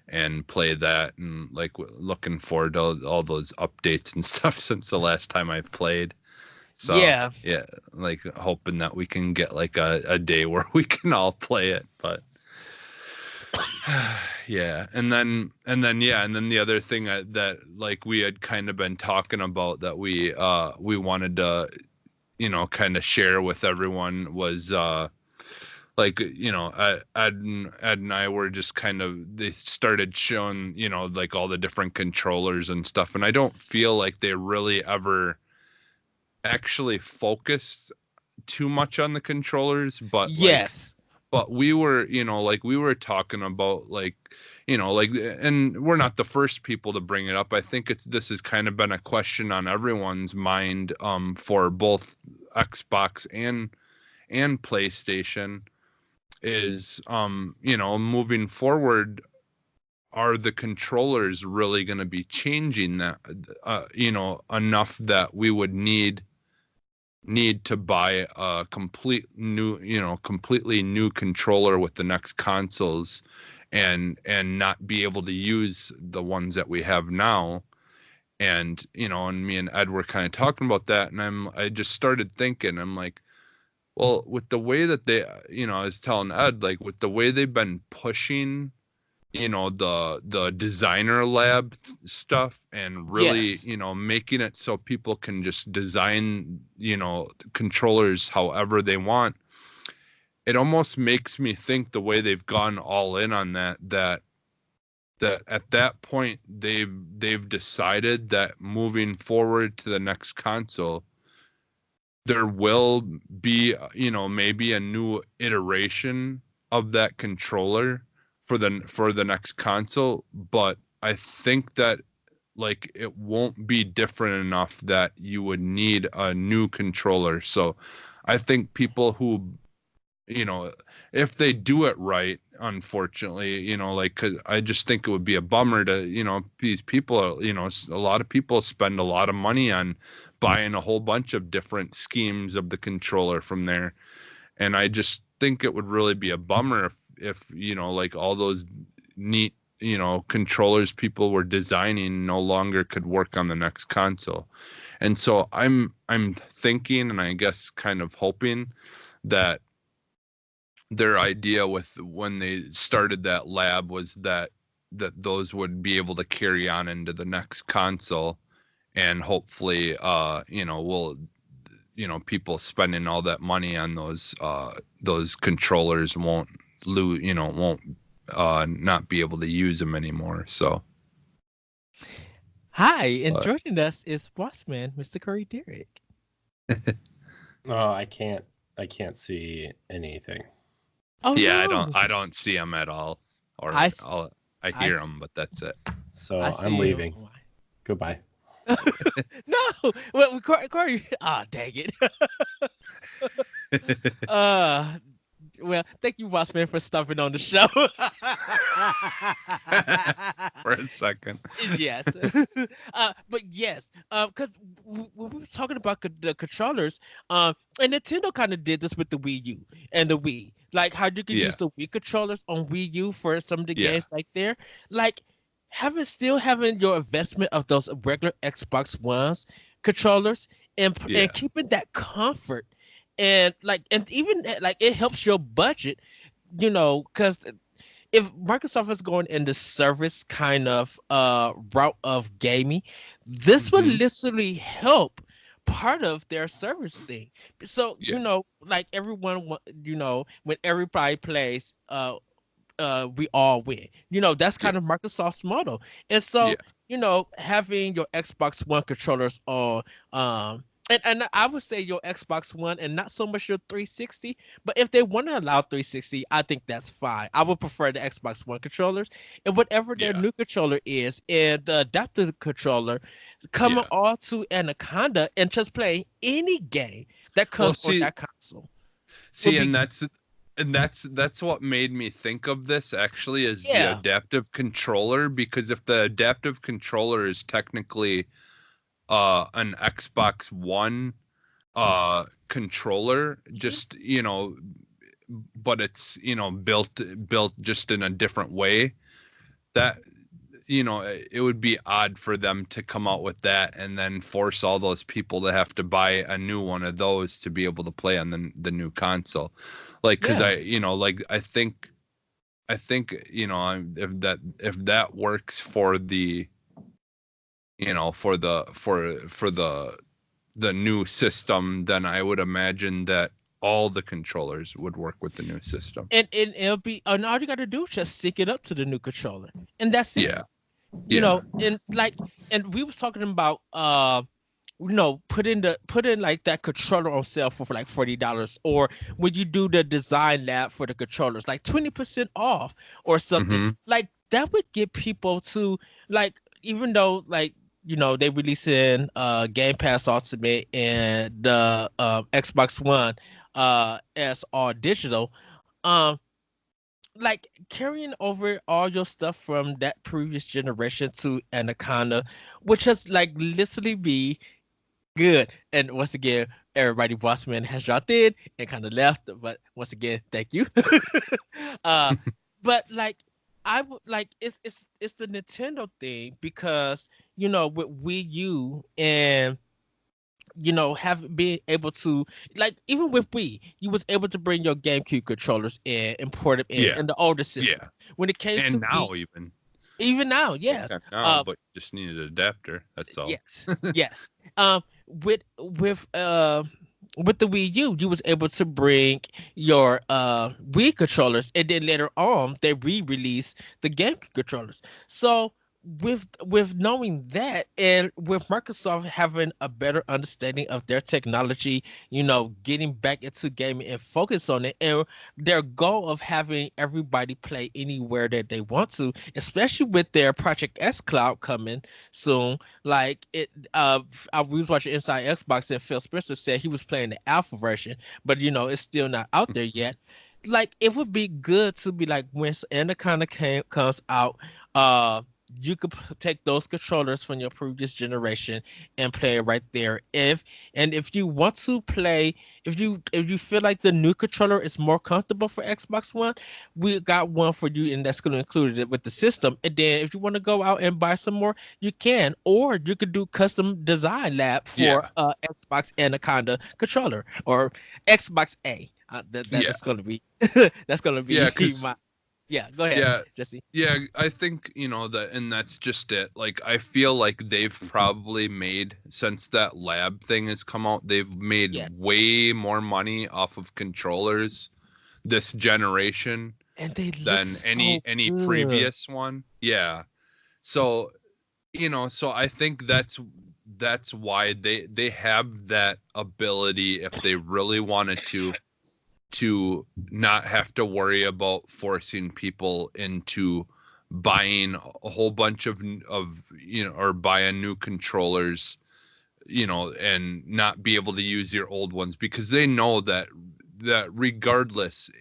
and play that, and like looking forward to all those updates and stuff since the last time I've played. So Yeah. yeah, like hoping that we can get like a day where we can all play it, but yeah. And then the other thing that like we had kind of been talking about that we wanted to kind of share with everyone was like, Ed and I were just kind of, they started showing, like all the different controllers and stuff, and I don't feel like they really ever actually focused too much on the controllers, Yes. but we were, like we were talking about, like, like, and we're not the first people to bring it up. I think this has kind of been a question on everyone's mind, for both Xbox and PlayStation, is, moving forward, are the controllers really going to be changing that, enough that we would need to buy a completely new controller with the next consoles, and not be able to use the ones that we have now. And, and me and Ed were kind of talking about that, and I just started thinking, I'm like, well, with the way that they, I was telling Ed, like, with the way they've been pushing, the designer lab stuff, and really, Yes. making it so people can just design, controllers however they want. It almost makes me think, the way they've gone all in on that at that point they've decided that moving forward to the next console, there will be, maybe a new iteration of that controller for the next console, but I think that, like, it won't be different enough that you would need a new controller. So I think people who, if they do it right, unfortunately, like, 'cause I just think it would be a bummer to, these people, a lot of people spend a lot of money on buying a whole bunch of different schemes of the controller from there. And I just think it would really be a bummer if, like, all those neat, controllers people were designing no longer could work on the next console. And so I'm thinking, and I guess kind of hoping, that their idea with when they started that lab was that those would be able to carry on into the next console, and hopefully, we'll, people spending all that money on those controllers won't lose, won't not be able to use them anymore. So Hi, and but joining us is Bossman, Mr. Curry Dirrig. Oh, I can't see anything. Oh yeah, no, I don't see them at all, or I s- I I hear s- them, but that's it. So I I'm see. leaving. Goodbye. No, well, Corey. Ah, dang it. uh, well, thank you, Bossman, for stopping on the show. For a second. Yes, but yes, because when we were talking about the controllers, and Nintendo kind of did this with the Wii U and the Wii, like how you could Yeah, use the Wii controllers on Wii U for some of the yeah, games like there, like having your investment of those regular Xbox Ones controllers, and yeah. keeping that comfort, and even like it helps your budget, because if Microsoft is going in the service kind of route of gaming, this would Hmm. literally help part of their service thing. So, Yeah, like everyone when everybody plays we all win. That's yeah, kind of Microsoft's model. And so, yeah. having your Xbox One controllers on and I would say your Xbox One and not so much your 360, but if they want to allow 360, I think that's fine. I would prefer the Xbox One controllers and whatever their Yeah, new controller is and the adaptive controller coming yeah. all to Anaconda and just playing any game that Well, comes on that console would see, be and that's what made me think of this, actually, is the yeah. adaptive controller, because if the adaptive controller is technically an Xbox One controller, Mhm. just, but it's, built just in a different way, that, it would be odd for them to come out with that and then force all those people to have to buy a new one of those to be able to play on the new console. Like, because Yeah. like, I think, if that works for the, for the new system, then I would imagine that all the controllers would work with the new system. And it'll be, and all you got to do is just sync it up to the new controller, and that's it. Yeah. You know, and like, and we was talking about put in like that controller on sale for like $40, or when you do the design lab for the controllers, like 20% off or something. Mm-hmm. Like that would get people to, like, even though, like, they releasing Game Pass Ultimate and the Xbox One as all digital, um like carrying over all your stuff from that previous generation to Anaconda, which has like literally be good. And once again, everybody, Bossman has dropped in and kind of left, but once again, thank you. uh, but like, I would like, it's the Nintendo thing, because with Wii U and have been able to, like, even with Wii, you was able to bring your GameCube controllers in, import them in the older system. Yeah. When it came and to now Wii, even even now, yes. now, but you just need an adapter. That's all. Yes, yes. With with the Wii U, you was able to bring your Wii controllers, and then later on they re-released the GameCube controllers. So with knowing that, and with Microsoft having a better understanding of their technology, getting back into gaming and focus on it, and their goal of having everybody play anywhere that they want to, especially with their Project X Cloud coming soon. Like it, I was watching Inside Xbox, and Phil Spencer said he was playing the alpha version, but it's still not out there yet. Like, it would be good to be like, when Anaconda comes out, you could take those controllers from your previous generation and play it right there. If you want to play, if you feel like the new controller is more comfortable for Xbox One, we got one for you, and that's going to include it with the system. And then if you want to go out and buy some more, you can, or you could do custom design lab for Xbox Anaconda controller, or Xbox A. That's going to be that's going to be my. Yeah, go ahead, Jesse. Yeah, I think, that, and that's just it. Like, I feel like they've probably made, since that lab thing has come out, they've made way more money off of controllers this generation and they than any previous one. Yeah. So, so I think that's why they have that ability, if they really wanted to not have to worry about forcing people into buying a whole bunch of or buying new controllers, and not be able to use your old ones, because they know that regardless,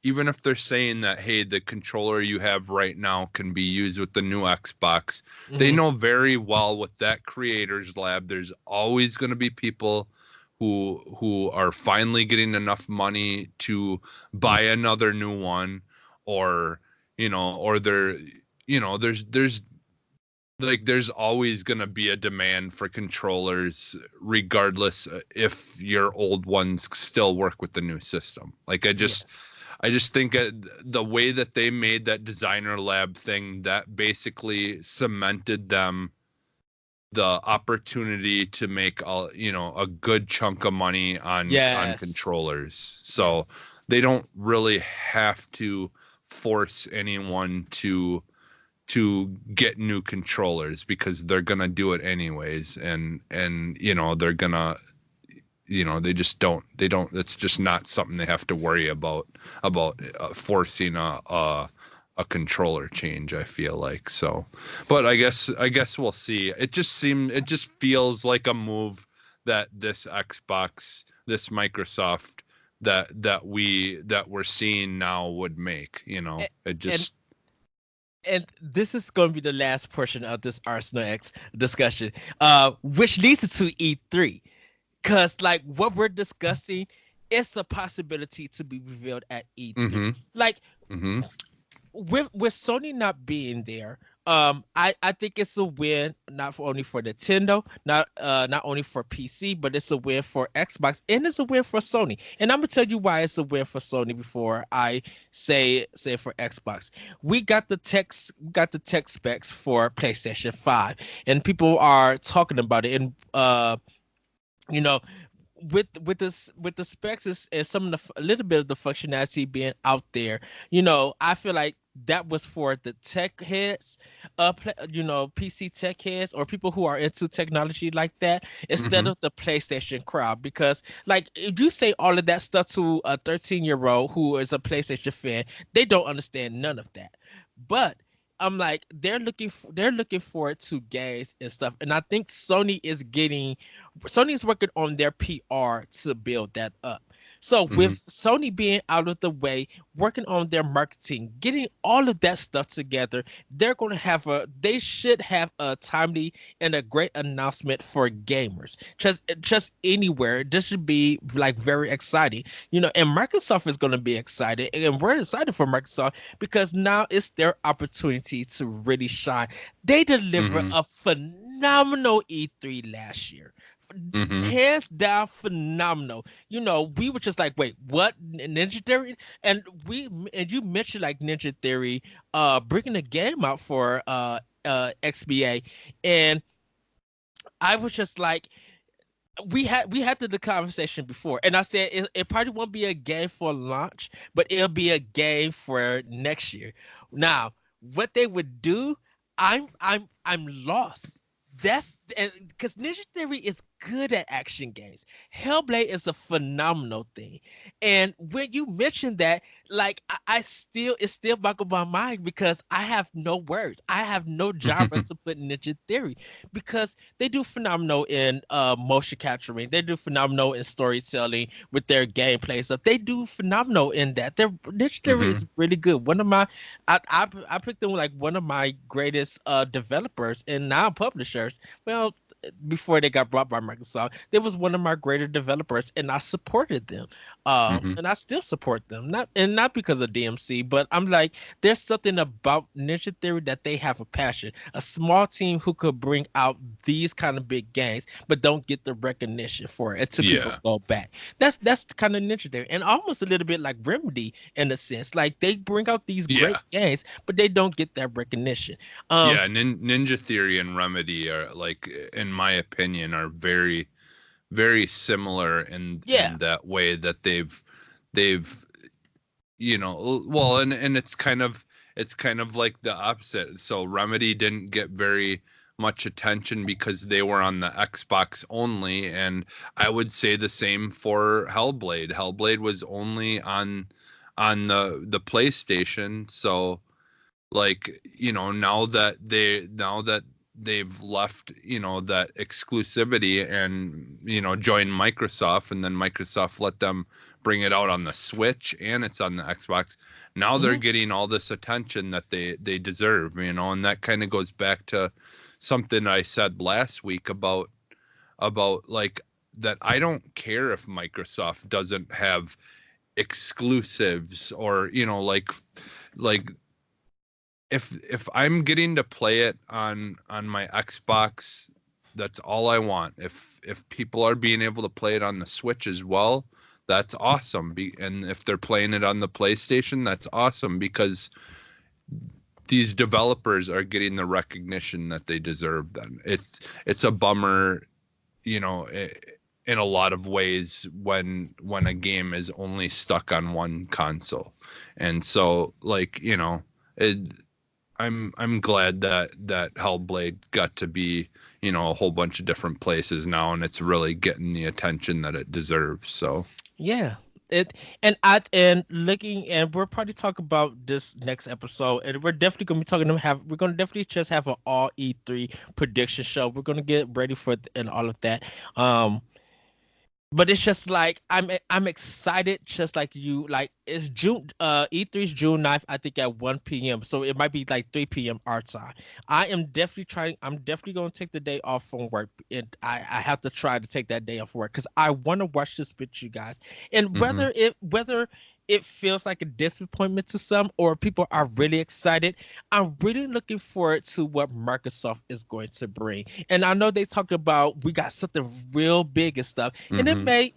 even if they're saying that, hey, the controller you have right now can be used with the new Xbox, they know very well with that creators lab, there's always going to be people who are finally getting enough money to buy another new one, or or they're there's like, there's always going to be a demand for controllers, regardless if your old ones still work with the new system. Like, I just think the way that they made that designer lab thing, that basically cemented them the opportunity to make a good chunk of money on controllers. So they don't really have to force anyone to get new controllers, because they're gonna do it anyways, and they're gonna they don't it's just not something they have to worry about forcing a controller change, I feel like. So, but I guess we'll see. It just feels like a move that this Microsoft that we're seeing now would make. It just. And this is going to be the last portion of this Arsenal X discussion, which leads to E3, because like what we're discussing, it's a possibility to be revealed at E3. Mm-hmm. Like. Mm-hmm. With Sony not being there, I think it's a win, not only for Nintendo, not only for PC, but it's a win for Xbox, and it's a win for Sony. And I'm gonna tell you why it's a win for Sony before I say for Xbox. We got the tech specs for PlayStation 5, and people are talking about it, and with the specs and some of a little bit of the functionality being out there, I feel like that was for the tech heads, PC tech heads or people who are into technology like that, instead Mm-hmm. of the PlayStation crowd. Because like if you say all of that stuff to a 13-year-old who is a PlayStation fan, they don't understand none of that. But I'm like they're looking forward to games and stuff, and I think Sony is working on their PR to build that up. So Mm-hmm. with Sony being out of the way, working on their marketing, getting all of that stuff together, they should have a timely and a great announcement for gamers. Just anywhere. This should be like very exciting. And Microsoft is going to be excited, and we're excited for Microsoft because now it's their opportunity to really shine. They delivered Mm-hmm. a phenomenal E3 last year, Mm-hmm. hands down phenomenal. We were just like, wait, what? Ninja Theory? And you mentioned like Ninja Theory bringing a game out for XBA, and I was just like, we had the conversation before, and I said it probably won't be a game for launch, but it'll be a game for next year. Now, what they would do, I'm lost. That's because Ninja Theory is good at action games. Hellblade is a phenomenal thing, and when you mentioned that, like I still it's still back of my mind because I have no words, I have no genre to put Ninja Theory because they do phenomenal in motion capturing. They do phenomenal in storytelling with their gameplay stuff. They do phenomenal in that. Their Ninja Theory Mm-hmm. is really good. I picked them like one of my greatest developers and now publishers. Well, before they got bought by Microsoft, they was one of my greater developers, and I supported them. Mm-hmm. And I still support them. Not because of DMC, but I'm like, there's something about Ninja Theory that they have a passion. A small team who could bring out these kind of big games, but don't get the recognition for it until people Yeah. go back. That's kind of Ninja Theory, and almost a little bit like Remedy in a sense. Like they bring out these great Yeah. games, but they don't get that recognition. Um, Yeah. Ninja Theory and Remedy are like, in my opinion, are very, very similar yeah. in that way that they've well, and it's kind of like the opposite. So Remedy didn't get very much attention because they were on the Xbox only, and I would say the same for Hellblade. Hellblade was only on the PlayStation. So like, now that they've left, that exclusivity and, joined Microsoft, and then Microsoft let them bring it out on the Switch and it's on the Xbox. Now they're Mhm. getting all this attention that they deserve, and that kind of goes back to something I said last week about like that. I don't care if Microsoft doesn't have exclusives, or like if I'm getting to play it on my Xbox, that's all I want. If people are being able to play it on the Switch as well, that's awesome. And if they're playing it on the PlayStation, that's awesome, because these developers are getting the recognition that they deserve. Then it's a bummer, in a lot of ways, when a game is only stuck on one console. And so, like, it, I'm glad that Hellblade got to be, a whole bunch of different places now, and it's really getting the attention that it deserves. So Yeah. It and looking, and we'll probably talk about this next episode, and we're definitely gonna be talking to have we're gonna definitely just have an all E3 prediction show. We're gonna get ready for and all of that. Um but it's just like I'm excited just like you. Like it's June E3 is June 9th, I think at 1 p.m. So it might be like 3 p.m. our time. I'm definitely gonna take the day off from work. And I have to try to take that day off work because I wanna watch this with you guys. And hmm whether it feels like a disappointment to some or people are really excited, I'm really looking forward to what Microsoft is going to bring. And I know they talk about we got something real big and stuff, and it hmm may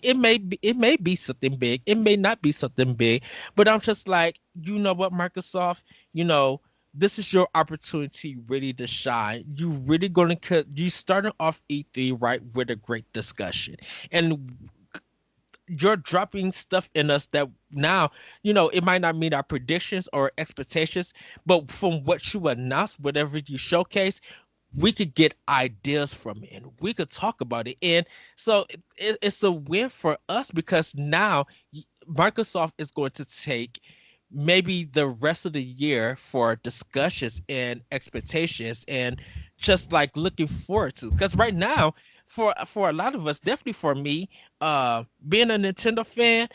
be something big, it may not be something big, but I'm just like, you know what, Microsoft, you know, this is your opportunity really to shine. You really gonna cut. You starting off E3 right with a great discussion, and you're dropping stuff in us that now, it might not meet our predictions or expectations, but from what you announce, whatever you showcase, we could get ideas from it and we could talk about it. And so it's a win for us because now Microsoft is going to take maybe the rest of the year for discussions and expectations and just like looking forward to, because right now for a lot of us, definitely for me, being a Nintendo fan,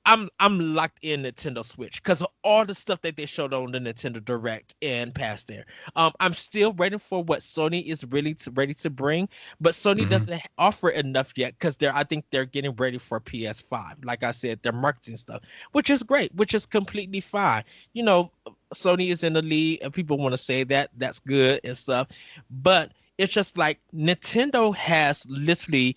I'm locked in Nintendo Switch because of all the stuff that they showed on the Nintendo Direct and past there. I'm still waiting for what Sony is really ready to bring, but Sony doesn't offer enough yet because I think they're getting ready for PS5. Like I said, they're marketing stuff, which is great, which is completely fine. Sony is in the lead, and people want to say that that's good and stuff, but it's just like Nintendo has literally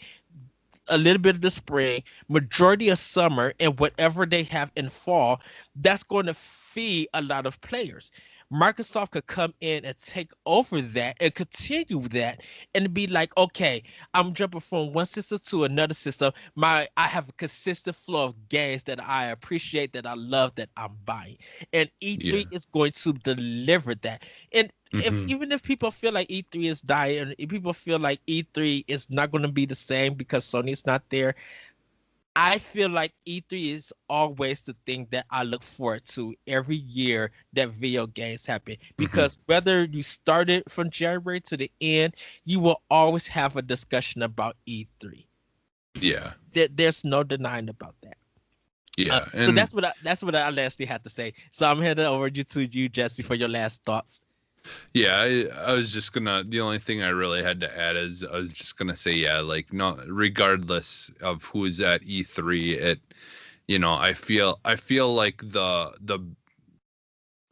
a little bit of the spring, majority of summer, and whatever they have in fall, that's going to feed a lot of players. Microsoft could come in and take over that and continue that and be like, okay, I'm jumping from one system to another system. I have a consistent flow of games that I appreciate, that I love, that I'm buying. And E3 is going to deliver that. And even if people feel like E3 is dying, if people feel like E3 is not going to be the same because Sony's not there, I feel like E3 is always the thing that I look forward to every year that video games happen. Because whether you started from January to the end, you will always have a discussion about E3. Yeah. There's no denying about that. Yeah. So that's what I lastly had to say. So I'm heading over to you, Jesse, for your last thoughts. Yeah, I was just the only thing I really had to add is I was just gonna say, yeah, like, no, regardless of who's at E3, I feel like the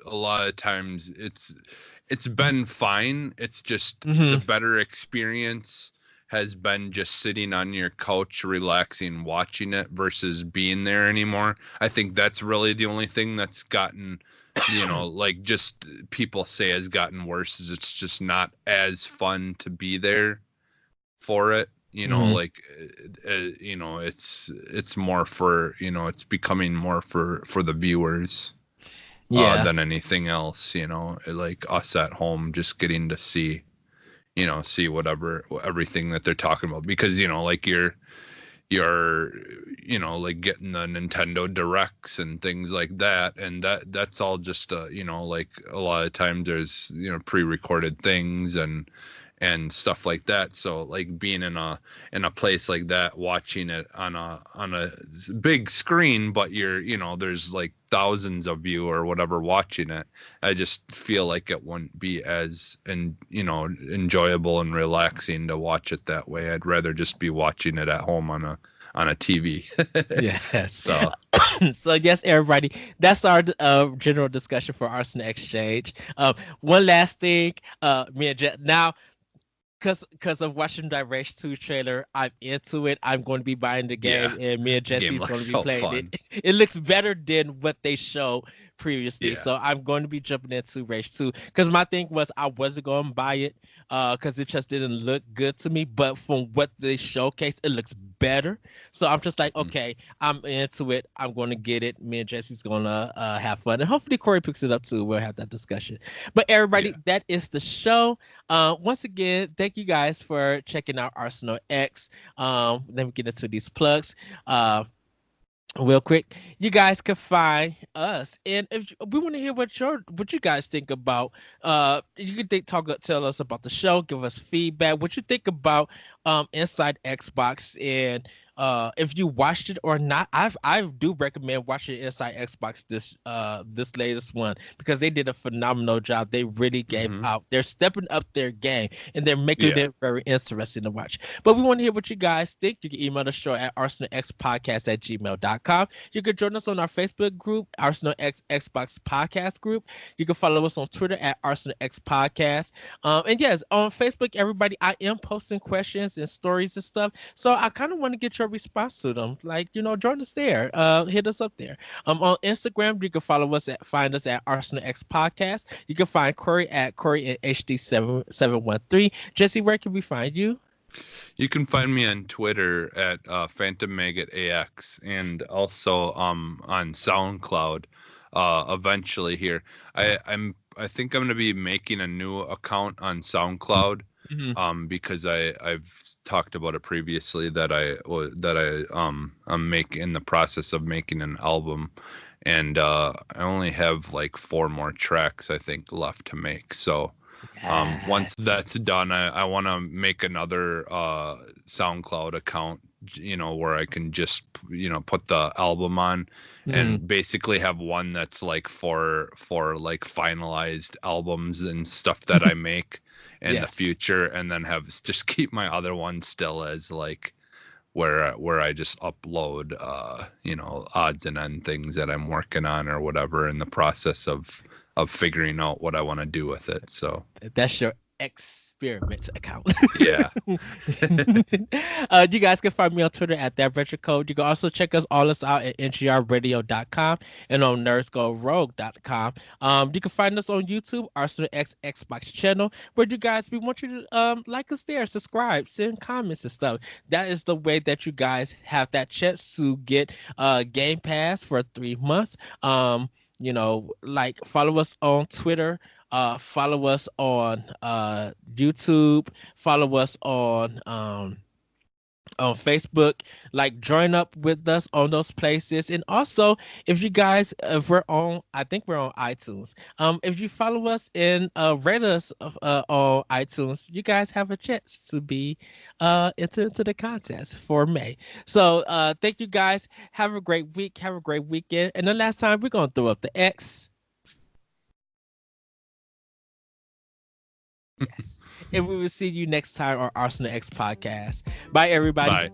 a lot of times it's been fine. It's just the better experience has been just sitting on your couch, relaxing, watching it versus being there anymore. I think that's really the only thing that's gotten, like, just people say has gotten worse, is it's just not as fun to be there for it. Like, it's more for, it's becoming more for the viewers. Than anything else, like us at home just getting to see everything that they're talking about, because like you're like getting the Nintendo Directs and things like that, and that's all just like a lot of times there's pre-recorded things and stuff like that. So like being in a place like that, watching it on a big screen, but there's like thousands of you or whatever watching it, I just feel like it wouldn't be as enjoyable and relaxing to watch it that way. I'd rather just be watching it at home on a TV. Yeah. So yes, everybody, that's our general discussion for Arsenal Exchange. One last thing, me and Jet now. Because of watching that Race 2 trailer, I'm into it. I'm going to be buying the game, and me and Jesse's going to be playing it. It looks better than what they showed previously, so I'm going to be jumping into Race 2. Because my thing was I wasn't going to buy it because it just didn't look good to me. But from what they showcased, it looks better. So I'm just like, okay, I'm into it. I'm going to get it. Me and Jesse's going to have fun. And hopefully Corey picks it up too. We'll have that discussion. But everybody, that is the show. Once again, thank you guys for checking out Arsenal X. Let me get into these plugs. Real quick, you guys can find us, and if we want to hear what you guys think about, you can tell us about the show, give us feedback, what you think about Inside Xbox, and if you watched it or not. I do recommend watching Inside Xbox this latest one, because they did a phenomenal job. They really gave out. They're stepping up their game, and they're making it very interesting to watch. But we want to hear what you guys think. You can email the show at arsenalxpodcast@gmail.com. You can join us on our Facebook group, Arsenal X Xbox Podcast Group. You can follow us on Twitter at Arsenal X Podcast. And yes, on Facebook, everybody, I am posting questions and stories and stuff. So I kind of want to get your response to them. Like, join us there. Hit us up there. On Instagram, you can find us at Arsenal X Podcast. You can find Corey at Corey at HD713. Jesse, where can we find you? You can find me on Twitter at Phantom Maggot AX, and also on SoundCloud. Eventually here, I think I'm gonna be making a new account on SoundCloud. Mm-hmm. Because I've talked about it previously that I'm in the process of making an album, and I only have like 4 more tracks I think left to make. So once Yes. that's done, I want to make another SoundCloud account, where I can just, put the album on, Mm, and basically have one that's like for like finalized albums and stuff that I make in the yes. future, and then just keep my other one still as like where I just upload odds and end things that I'm working on or whatever, in the process of figuring out what I want to do with it. So That's your experiment account. yeah. You guys can find me on Twitter at that retro code. You can also check us out at ngrradio.com and on nerdsgorogue.com. You can find us on YouTube, Arsenal X Xbox channel, where you guys, we want you to like us there, subscribe, send comments and stuff. That is the way that you guys have that chance to get Game Pass for 3 months. Like follow us on Twitter, follow us on YouTube, follow us on Facebook, like join up with us on those places. And also, if you guys, if we're on, I think we're on iTunes. If you follow us and rate us on iTunes, you guys have a chance to be into the contest for May. So thank you guys. Have a great week. Have a great weekend. And the last time we're gonna throw up the X. Yes. And we will see you next time on Arsenal X podcast. Bye, everybody. Bye.